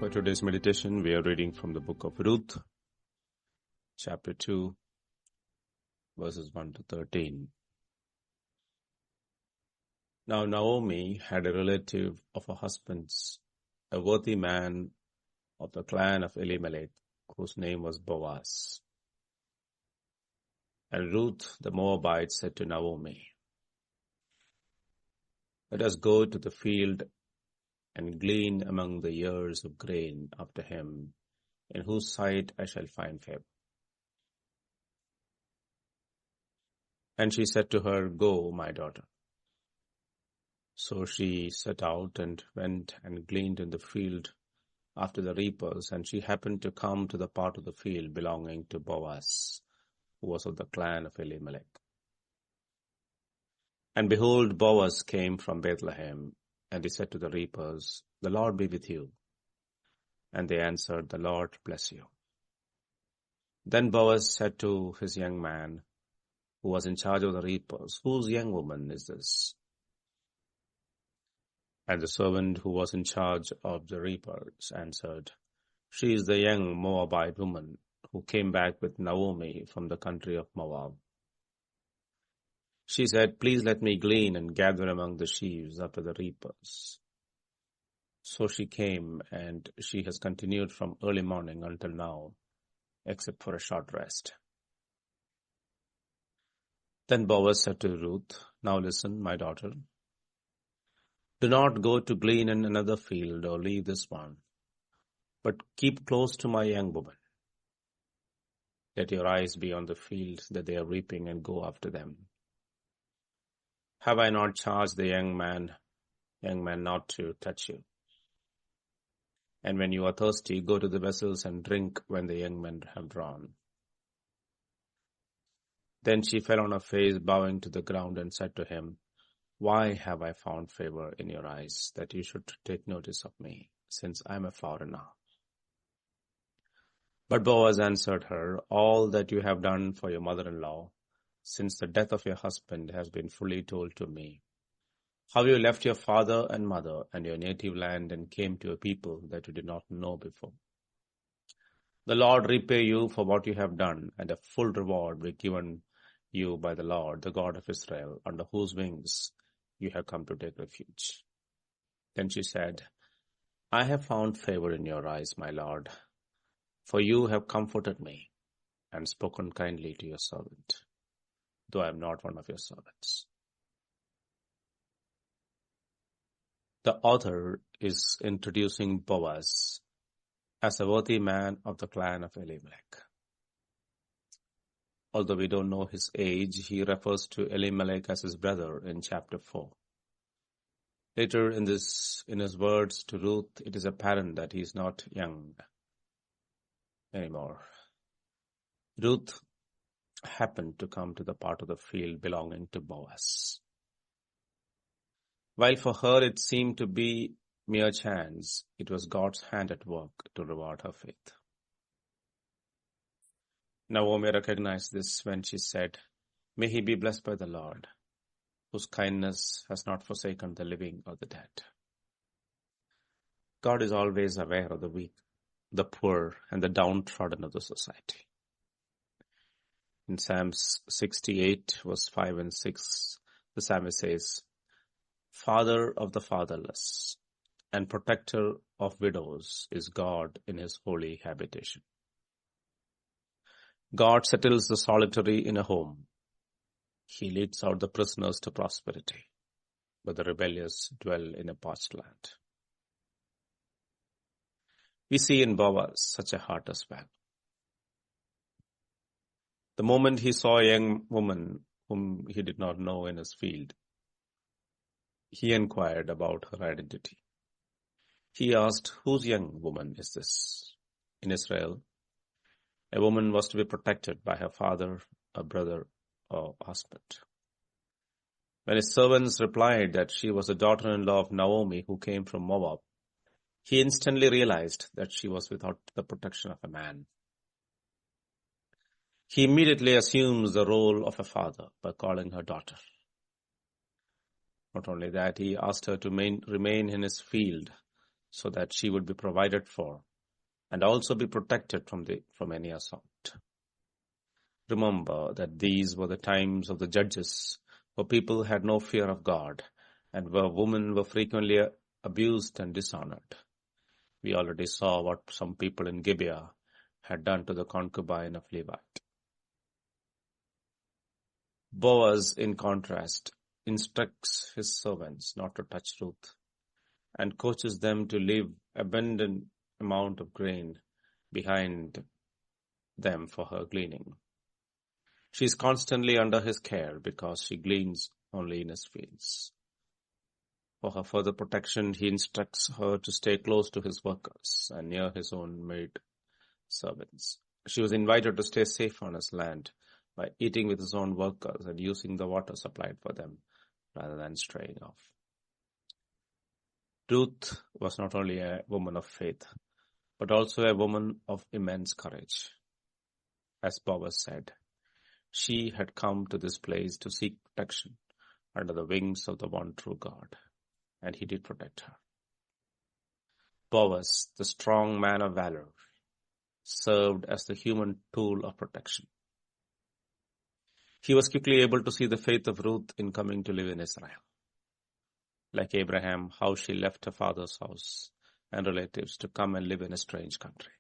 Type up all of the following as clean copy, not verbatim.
For today's meditation, we are reading from the book of Ruth, chapter 2, verses 1 to 13. Now Naomi had a relative of her husband's, a worthy man of the clan of Elimelech, whose name was Boaz. And Ruth the Moabite said to Naomi, "Let us go to the field and glean among the ears of grain after him, in whose sight I shall find favor." And she said to her, "Go, my daughter." So she set out and went and gleaned in the field after the reapers, and she happened to come to the part of the field belonging to Boaz, who was of the clan of Elimelech. And behold, Boaz came from Bethlehem, and he said to the reapers, "The Lord be with you." And they answered, "The Lord bless you." Then Boaz said to his young man, who was in charge of the reapers, "Whose young woman is this?" And the servant who was in charge of the reapers answered, "She is the young Moabite woman who came back with Naomi from the country of Moab." She said, "Please let me glean and gather among the sheaves after the reapers." So she came, and she has continued from early morning until now, except for a short rest. Then Boaz said to Ruth, "Now listen, my daughter. Do not go to glean in another field or leave this one, but keep close to my young woman. Let your eyes be on the field that they are reaping and go after them. Have I not charged the young man not to touch you? And when you are thirsty, go to the vessels and drink when the young men have drawn." Then she fell on her face, bowing to the ground, and said to him, "Why have I found favor in your eyes, that you should take notice of me, since I am a foreigner?" But Boaz answered her, "All that you have done for your mother-in-law, since the death of your husband, has been fully told to me. How you left your father and mother and your native land and came to a people that you did not know before. The Lord repay you for what you have done, and a full reward be given you by the Lord, the God of Israel, under whose wings you have come to take refuge." Then she said, "I have found favor in your eyes, my Lord, for you have comforted me and spoken kindly to your servant, though I am not one of your servants." The author is introducing Boaz as a worthy man of the clan of Elimelech. Although we don't know his age, he refers to Elimelech as his brother in chapter 4. Later in his words to Ruth, it is apparent that he is not young anymore. Ruth happened to come to the part of the field belonging to Boaz. While for her it seemed to be mere chance, it was God's hand at work to reward her faith. Naomi recognized this when she said, "May he be blessed by the Lord, whose kindness has not forsaken the living or the dead." God is always aware of the weak, the poor, and the downtrodden of the society. In Psalms 68, verse 5 and 6, the psalmist says, "Father of the fatherless and protector of widows is God in his holy habitation." God settles the solitary in a home. He leads out the prisoners to prosperity, but the rebellious dwell in a parched land. We see in Boaz such a heart as well. The moment he saw a young woman whom he did not know in his field, he inquired about her identity. He asked, "Whose young woman is this?" In Israel, a woman was to be protected by her father, a brother, or husband. When his servants replied that she was the daughter-in-law of Naomi who came from Moab, he instantly realized that she was without the protection of a man. He immediately assumes the role of a father by calling her daughter. Not only that, he asked her to remain in his field so that she would be provided for and also be protected from any assault. Remember that these were the times of the judges, where people had no fear of God and where women were frequently abused and dishonored. We already saw what some people in Gibeah had done to the concubine of Levite. Boaz, in contrast, instructs his servants not to touch Ruth and coaches them to leave abundant amount of grain behind them for her gleaning. She is constantly under his care because she gleans only in his fields. For her further protection, he instructs her to stay close to his workers and near his own maid servants. She was invited to stay safe on his land by eating with his own workers and using the water supplied for them rather than straying off. Ruth was not only a woman of faith, but also a woman of immense courage. As Boaz said, she had come to this place to seek protection under the wings of the one true God, and he did protect her. Boaz, the strong man of valor, served as the human tool of protection. He was quickly able to see the faith of Ruth in coming to live in Israel. Like Abraham, how she left her father's house and relatives to come and live in a strange country.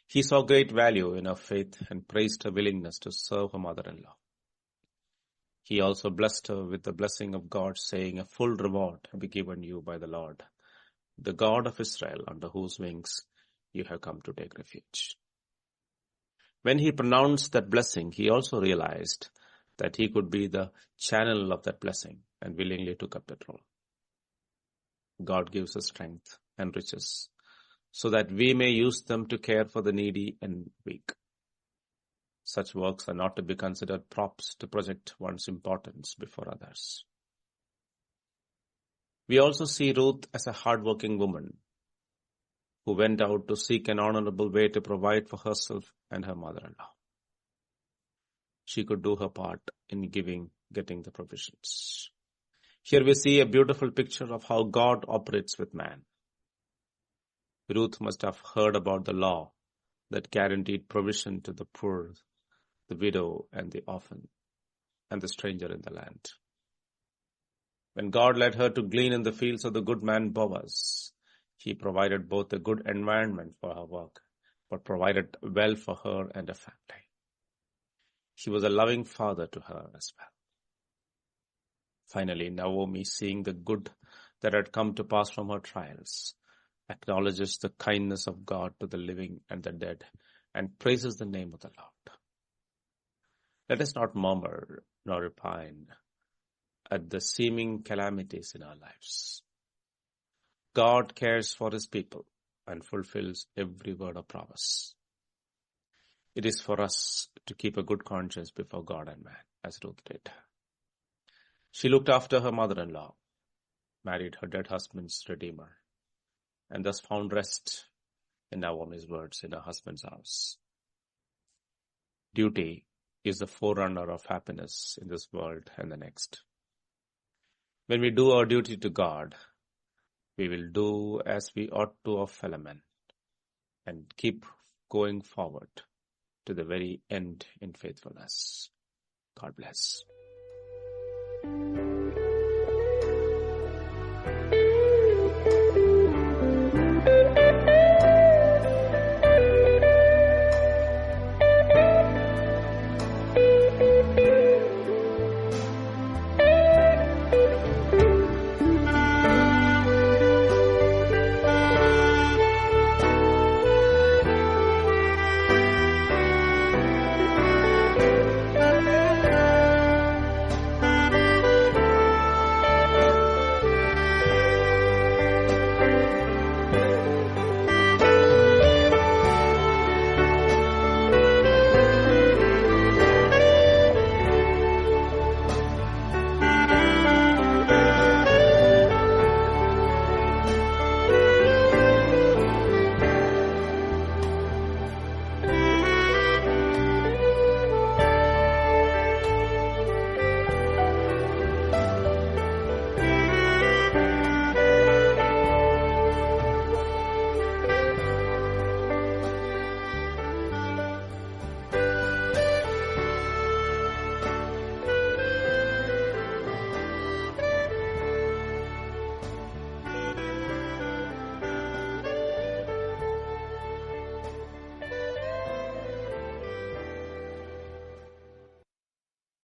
He saw great value in her faith and praised her willingness to serve her mother-in-law. He also blessed her with the blessing of God, saying, "A full reward will be given you by the Lord, the God of Israel, under whose wings you have come to take refuge." When he pronounced that blessing, he also realized that he could be the channel of that blessing and willingly took up that role. God gives us strength and riches so that we may use them to care for the needy and weak. Such works are not to be considered props to project one's importance before others. We also see Ruth as a hard-working woman who went out to seek an honorable way to provide for herself and her mother-in-law. She could do her part in getting the provisions. Here we see a beautiful picture of how God operates with man. Ruth must have heard about the law that guaranteed provision to the poor, the widow, and the orphan, and the stranger in the land. When God led her to glean in the fields of the good man Boaz, he provided both a good environment for her work, but provided well for her and her family. He was a loving father to her as well. Finally, Naomi, seeing the good that had come to pass from her trials, acknowledges the kindness of God to the living and the dead, and praises the name of the Lord. Let us not murmur nor repine at the seeming calamities in our lives. God cares for his people and fulfills every word of promise. It is for us to keep a good conscience before God and man, as Ruth did. She looked after her mother-in-law, married her dead husband's redeemer, and thus found rest, in Naomi's words, in her husband's house. Duty is the forerunner of happiness in this world and the next. When we do our duty to God, we will do as we ought to our fellow men and keep going forward to the very end in faithfulness. God bless.